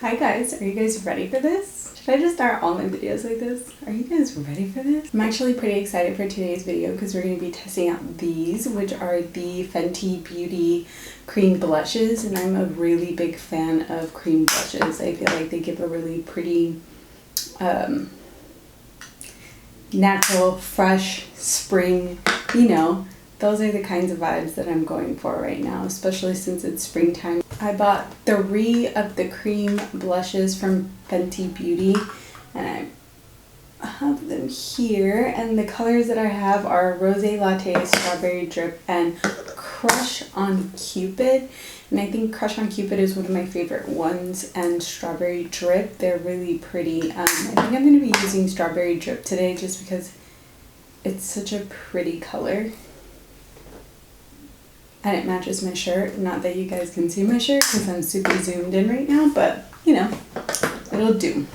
Hi guys, are you guys ready for this? Should I just start all my videos like this? Are you guys ready for this? I'm actually pretty excited for today's video because we're going to be testing out these, which are the Fenty Beauty cream blushes, and I'm a really big fan of cream blushes. I feel like they give a really pretty natural, fresh spring, you know, those are the kinds of vibes that I'm going for right now, especially since it's springtime. I bought 3 of the cream blushes from Fenty Beauty, and I have them here, and the colors that I have are Rosé Latte, Strawberry Drip, and Crush on Cupid. And I think Crush on Cupid is one of my favorite ones, and Strawberry Drip, they're really pretty. I think I'm going to be using Strawberry Drip today just because it's such a pretty color. And it matches my shirt. Not that you guys can see my shirt because I'm super zoomed in right now, but you know, it'll do.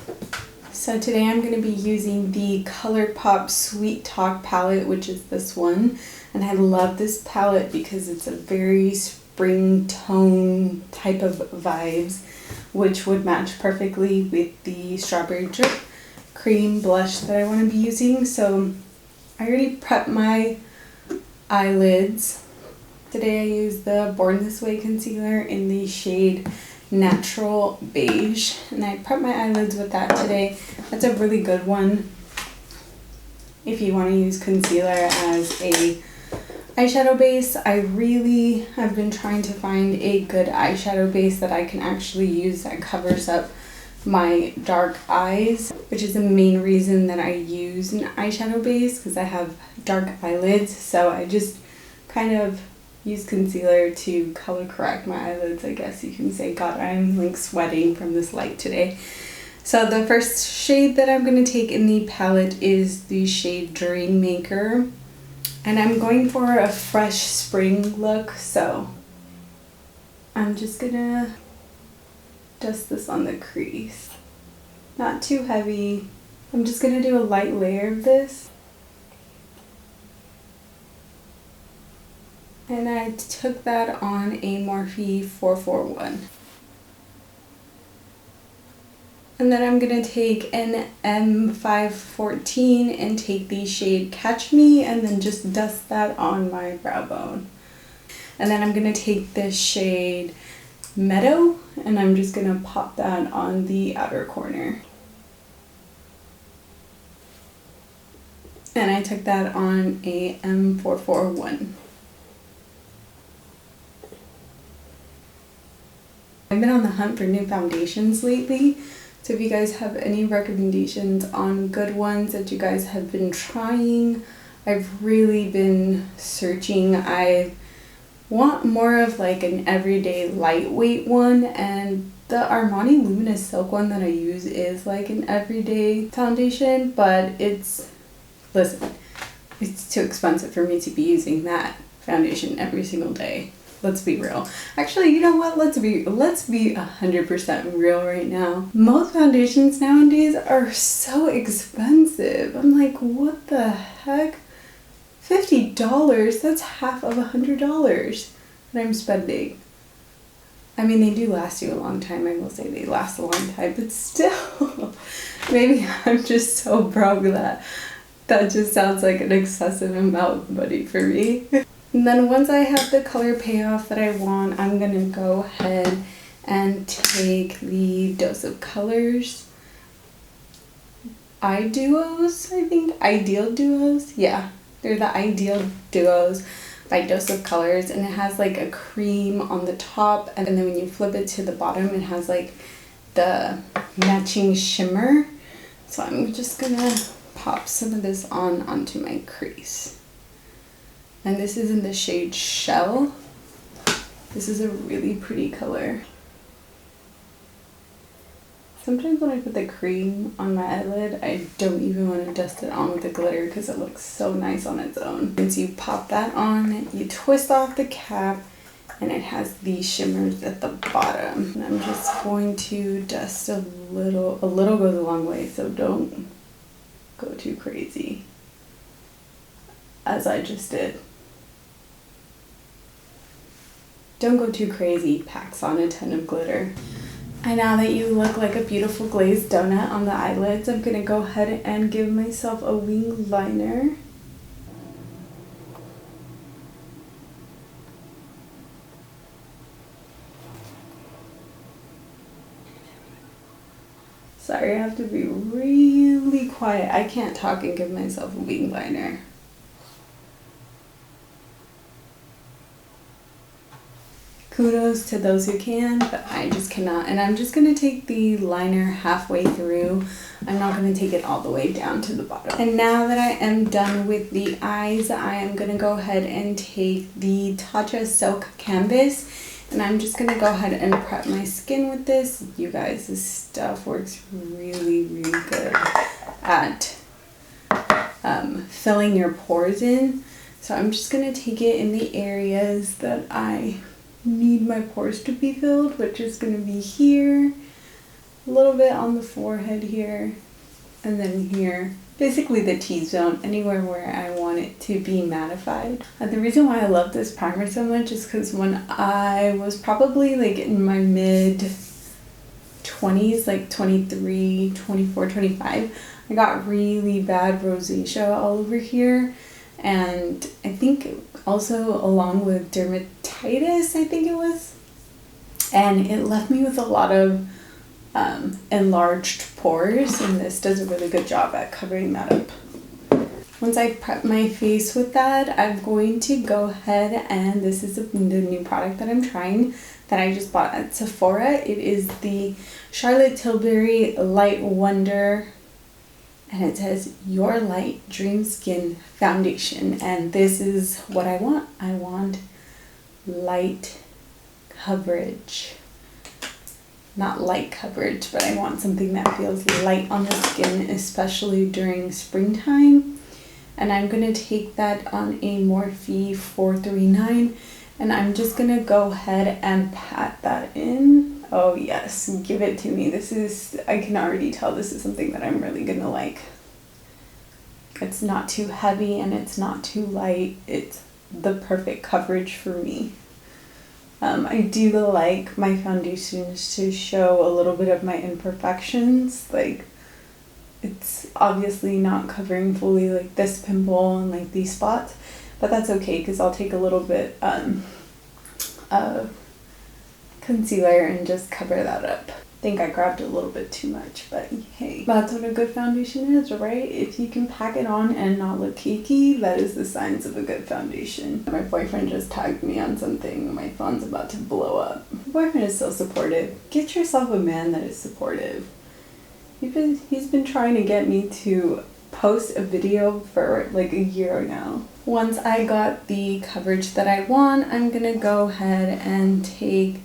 So today I'm going to be using the Colourpop Sweet Talk palette, which is this one. And I love this palette because it's a very spring tone type of vibes, which would match perfectly with the Strawberry Drip cream blush that I want to be using. So I already prepped my eyelids. Today I used the Born This Way concealer in the shade Natural Beige, and I prepped my eyelids with that today. That's a really good one if you want to use concealer as a eyeshadow base. I've been trying to find a good eyeshadow base that I can actually use that covers up my dark eyes, which is the main reason that I use an eyeshadow base, because I have dark eyelids. So I just kind of use concealer to color correct my eyelids, I guess you can say. God, I'm like sweating from this light today. So the first shade that I'm going to take in the palette is the shade Dream Maker, and I'm going for a fresh spring look. So I'm just gonna dust this on the crease, not too heavy. I'm just gonna do a light layer of this. And I took that on a Morphe 441. And then I'm going to take an M514 and take the shade Catch Me and then just dust that on my brow bone. And then I'm going to take this shade Meadow and I'm just going to pop that on the outer corner. And I took that on a M441. I've been on the hunt for new foundations lately, so if you guys have any recommendations on good ones that you guys have been trying, I've really been searching. I want more of like an everyday lightweight one, and the Armani Luminous Silk one that I use is like an everyday foundation, but it's too expensive for me to be using that foundation every single day. Let's be real. Actually, you know what? Let's be 100% real right now. Most foundations nowadays are so expensive. I'm like, what the heck? $50? That's half of $100 that I'm spending. I mean, they do last you a long time. I will say they last a long time, but still, maybe I'm just so broke that just sounds like an excessive amount of money for me. And then once I have the color payoff that I want, I'm going to go ahead and take the Dose of Colors Duos, I think. Ideal Duos? Yeah, they're the Ideal Duos by Dose of Colors, and it has like a cream on the top, and then when you flip it to the bottom, it has like the matching shimmer. So I'm just going to pop some of this onto my crease. And this is in the shade Shell. This is a really pretty color. Sometimes when I put the cream on my eyelid, I don't even want to dust it on with the glitter because it looks so nice on its own. Once you pop that on, you twist off the cap, and it has these shimmers at the bottom. And I'm just going to dust a little. A little goes a long way, so don't go too crazy, as I just did. Don't go too crazy, packs on a ton of glitter. And now that you look like a beautiful glazed donut on the eyelids, I'm going to go ahead and give myself a wing liner. Sorry, I have to be really quiet. I can't talk and give myself a wing liner. Kudos to those who can, but I just cannot. And I'm just going to take the liner halfway through. I'm not going to take it all the way down to the bottom. And now that I am done with the eyes, I am going to go ahead and take the Tacha Silk Canvas. And I'm just going to go ahead and prep my skin with this. You guys, this stuff works really, really good at filling your pores in. So I'm just going to take it in the areas that I need my pores to be filled, which is going to be here, a little bit on the forehead here, and then here. Basically the T-zone, anywhere where I want it to be mattified. And the reason why I love this primer so much is because when I was probably like in my mid 20s, like 23, 24, 25, I got really bad rosacea all over here. And I think also along with dermatitis, I think it was. And it left me with a lot of enlarged pores, and this does a really good job at covering that up. Once I prep my face with that, I'm going to go ahead and this is the new product that I'm trying that I just bought at Sephora. It is the Charlotte Tilbury Light Wonder, and it says Your Light Dream Skin Foundation, and this is what I want. I want light coverage. Not light coverage, but I want something that feels light on the skin, especially during springtime. And I'm going to take that on a Morphe 439, and I'm just going to go ahead and pat that in. Oh yes, give it to me. This is, I can already tell this is something that I'm really going to like. It's not too heavy and it's not too light. It's the perfect coverage for me. I do like my foundations to show a little bit of my imperfections. Like, it's obviously not covering fully like this pimple and like these spots, but that's okay because I'll take a little bit of concealer and just cover that up. I think I grabbed a little bit too much, but hey, that's what a good foundation is, right? If you can pack it on and not look cakey, that is the signs of a good foundation. My boyfriend just tagged me on something. My phone's about to blow up. My boyfriend is so supportive. Get yourself a man that is supportive. He's been trying to get me to post a video for like a year now. Once I got the coverage that I want, I'm gonna go ahead and take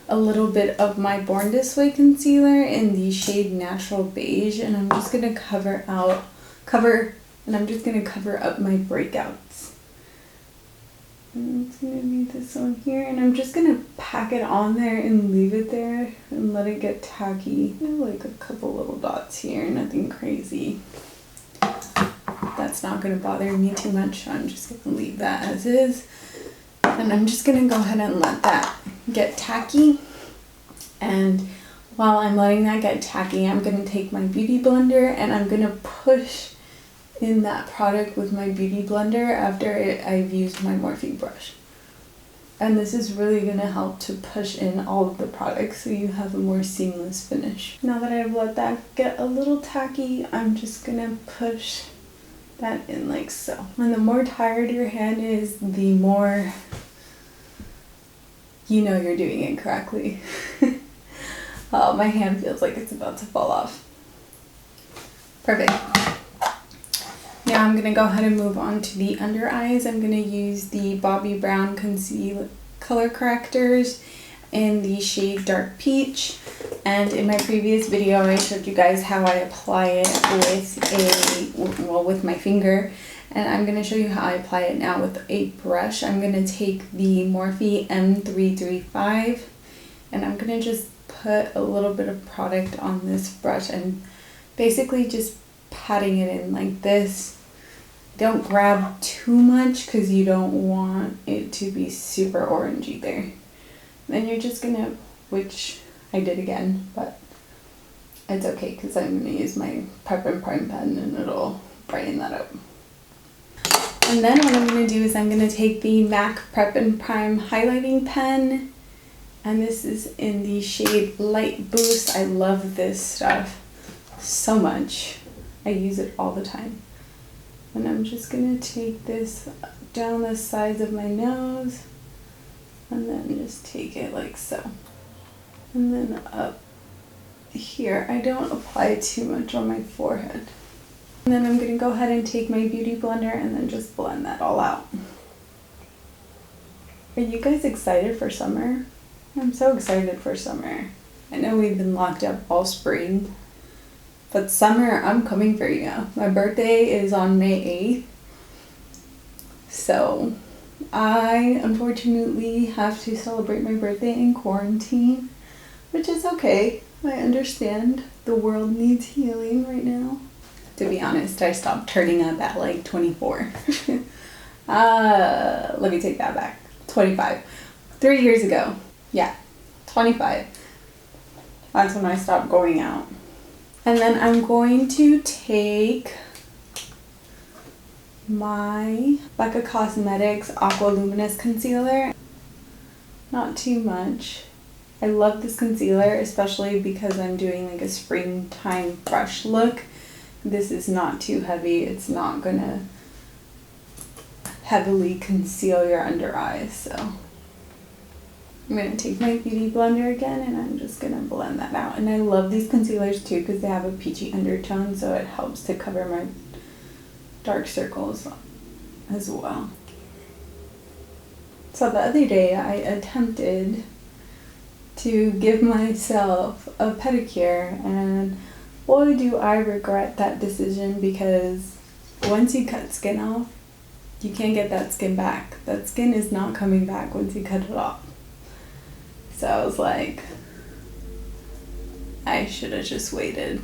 a little bit of my Born This Way concealer in the shade Natural Beige, and I'm just gonna cover up my breakouts. And it's gonna be this one here, and I'm just gonna pack it on there and leave it there and let it get tacky. Like a couple little dots here, nothing crazy. That's not gonna bother me too much, so I'm just gonna leave that as is. And I'm just gonna go ahead and let that get tacky. And while I'm letting that get tacky, I'm gonna take my beauty blender and I'm gonna push in that product with my beauty blender after I've used my Morphe brush. And this is really gonna help to push in all of the products so you have a more seamless finish. Now that I've let that get a little tacky, I'm just gonna push that in like so. And the more tired your hand is, the more you know you're doing it correctly. Oh, my hand feels like it's about to fall off. Perfect. Now I'm gonna go ahead and move on to the under eyes. I'm gonna use the Bobbi Brown color correctors in the shade Dark Peach. And in my previous video, I showed you guys how I apply it with my finger. And I'm going to show you how I apply it now with a brush. I'm going to take the Morphe M335 and I'm going to just put a little bit of product on this brush and basically just patting it in like this. Don't grab too much because you don't want it to be super orangey there. Then you're just going to, which I did again, but it's okay because I'm going to use my Prep and Prime pen and it'll brighten that up. And then what I'm going to do is I'm going to take the MAC Prep and Prime highlighting pen, and this is in the shade Light Boost. I love this stuff so much. I use it all the time. And I'm just going to take this down the sides of my nose and then just take it like so. And then up here. I don't apply too much on my forehead. And then I'm going to go ahead and take my beauty blender and then just blend that all out. Are you guys excited for summer? I'm so excited for summer. I know we've been locked up all spring, but summer, I'm coming for you. My birthday is on May 8th. So I unfortunately have to celebrate my birthday in quarantine, which is okay. I understand the world needs healing right now. To be honest, I stopped turning up at like 24. Let me take that back. 25. 3 years ago. Yeah, 25. That's when I stopped going out. And then I'm going to take my Becca Cosmetics Aqua Luminous concealer. Not too much. I love this concealer, especially because I'm doing like a springtime fresh look. This is not too heavy. It's not gonna heavily conceal your under eyes. So I'm gonna take my beauty blender again and I'm just gonna blend that out. And I love these concealers too because they have a peachy undertone, so it helps to cover my dark circles as well. So the other day I attempted to give myself a pedicure, and boy do I regret that decision, because once you cut skin off, you can't get that skin back. That skin is not coming back once you cut it off. So I was like, I should have just waited.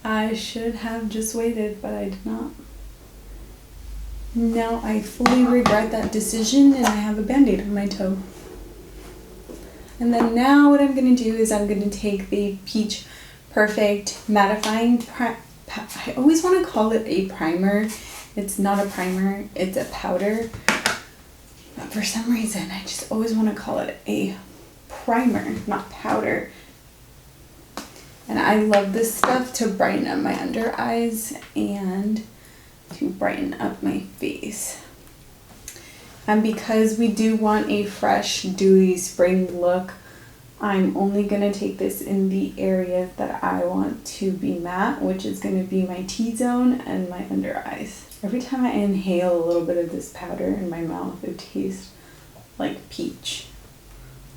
I should have just waited, but I did not. Now I fully regret that decision and I have a band-aid on my toe. And then now what I'm going to do is I'm going to take the Peach Perfect Mattifying I always want to call it a primer. It's not a primer, it's a powder. But for some reason, I just always want to call it a primer, not powder. And I love this stuff to brighten up my under eyes and to brighten up my face. And because we do want a fresh, dewy spring look, I'm only going to take this in the areas that I want to be matte, which is going to be my T-zone and my under eyes. Every time I inhale a little bit of this powder in my mouth, it tastes like peach.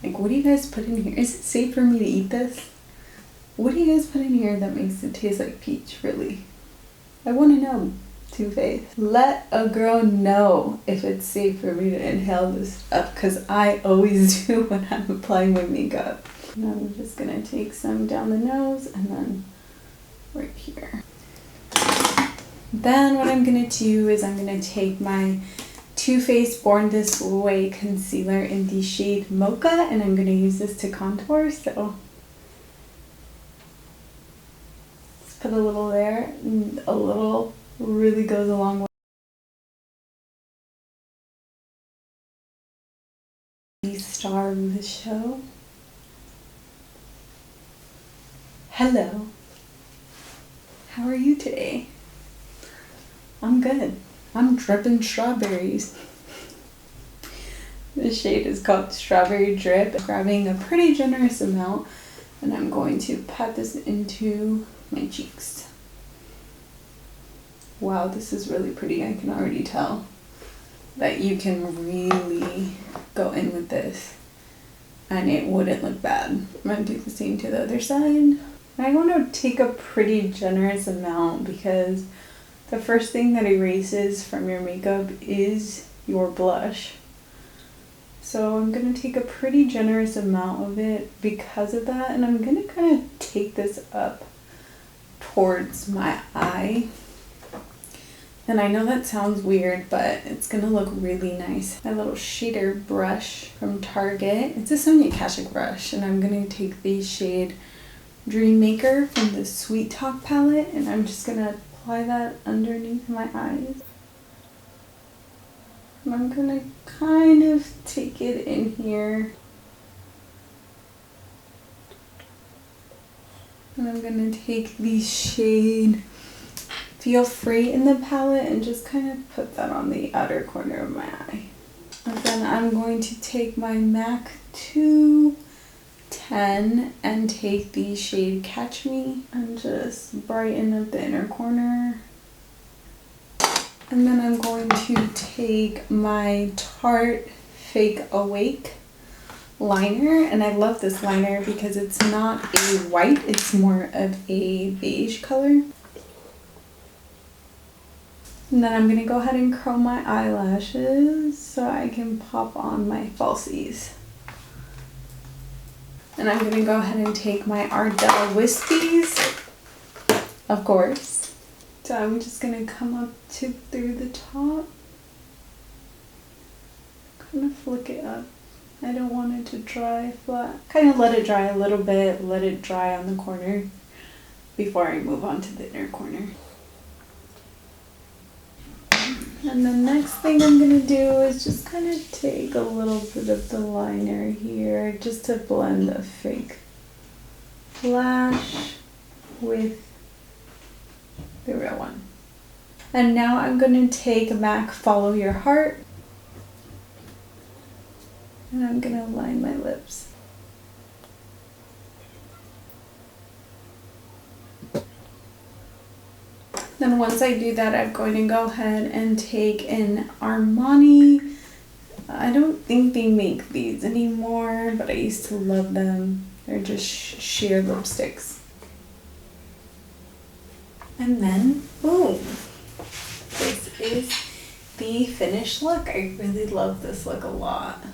Like, what do you guys put in here? Is it safe for me to eat this? What do you guys put in here that makes it taste like peach, really? I want to know. Too Faced. Let a girl know if it's safe for me to inhale this stuff, because I always do when I'm applying my makeup. And I'm just going to take some down the nose and then right here. Then what I'm going to do is I'm going to take my Too Faced Born This Way concealer in the shade Mocha, and I'm going to use this to contour. So let's put a little there, and a little really goes a long way. The star of the show. Hello. How are you today? I'm good. I'm dripping strawberries. The shade is called Strawberry Drip. I'm grabbing a pretty generous amount and I'm going to pat this into my cheeks. Wow, this is really pretty. I can already tell that you can really go in with this and it wouldn't look bad. I'm going to do the same to the other side. I want to take a pretty generous amount because the first thing that erases from your makeup is your blush. So I'm going to take a pretty generous amount of it because of that, and I'm going to kind of take this up towards my eye And I know that sounds weird, but it's gonna look really nice. My little shader brush from Target. It's a Sonia Kashuk brush, and I'm gonna take the shade Dream Maker from the Sweet Talk palette, and I'm just gonna apply that underneath my eyes. And I'm gonna kind of take it in here. And I'm gonna take the shade Feel Free in the palette and just kind of put that on the outer corner of my eye. And then I'm going to take my MAC 210 and take the shade Catch Me and just brighten up the inner corner. And then I'm going to take my Tarte Fake Awake liner, and I love this liner because it's not a white, it's more of a beige color. And then I'm going to go ahead and curl my eyelashes so I can pop on my falsies. And I'm going to go ahead and take my Ardell Wispies, of course. So I'm just going to come up through the top. Kind of flick it up. I don't want it to dry flat. Kind of let it dry a little bit, let it dry on the corner before I move on to the inner corner. And the next thing I'm going to do is just kind of take a little bit of the liner here just to blend a fake lash with the real one. And now I'm going to take MAC Follow Your Heart and I'm going to line my lips. Then once I do that, I'm going to go ahead and take an Armani. I don't think they make these anymore, but I used to love them. They're just sheer lipsticks. And then, boom. This is the finished look. I really love this look a lot.